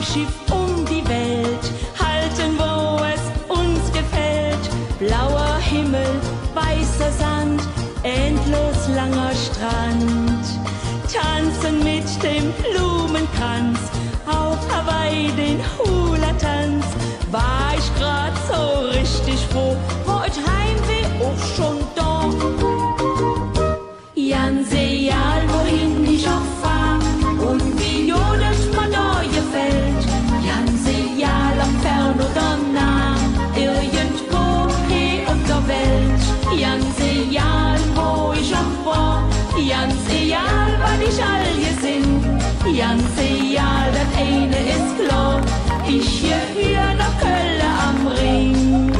Schiff um die Welt, halten, wo es uns gefällt. Blauer Himmel, weißer Sand, endlos langer Strand. Tanzen mit dem Blumenkranz, auf Hawaii den Hula-Tanz. War ich grad so richtig froh, heute Heimweh auch schon da. Ganz egal, wohin ich auch fahr und wie jodelt man da gefällt. Ganz egal, ob fern oder nah, irgendwo hier auf der Welt. Ganz egal, wo ich auch war, ganz egal, wann ich all hier sind. Ganz egal, das eine ist klar, ich hier nach Köln am Ring.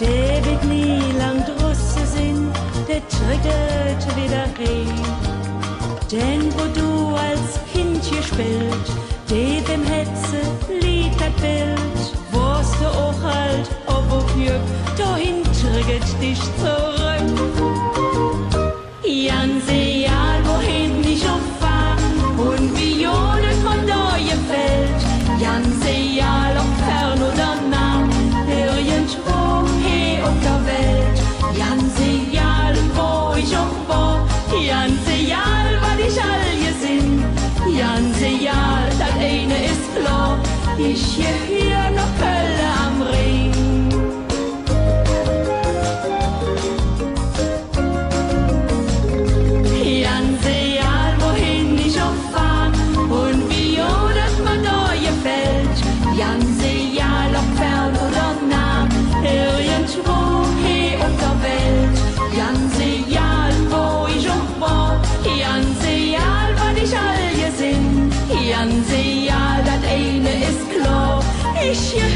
Der wird nie lang draussen sind, der tritt wieder heim. Denn wo du als Kind gespielt, dem Hetze liegt das Bild, warst du auch halt auf Glück, dahin tritt dich zurück. Ganz egal, wohin ich auch fahr und wie jodelt von da gefällt, ganz egal, ob fern oder nah, irgendwo hier auf der Welt, ganz egal, wo ich auch war, ganz egal, was ich all hier sind, ganz egal, das eine ist klar, ich hier noch Köln am Ring. Ganz egal, wohin ich auch fahr und wie jodelt man da gefällt, ganz egal, ob fern oder nah, irgendwo hier auf der Welt, ganz egal, wo ich auch war, ganz egal, was ich all hier sind, ganz egal, das eine ist klar, ich hier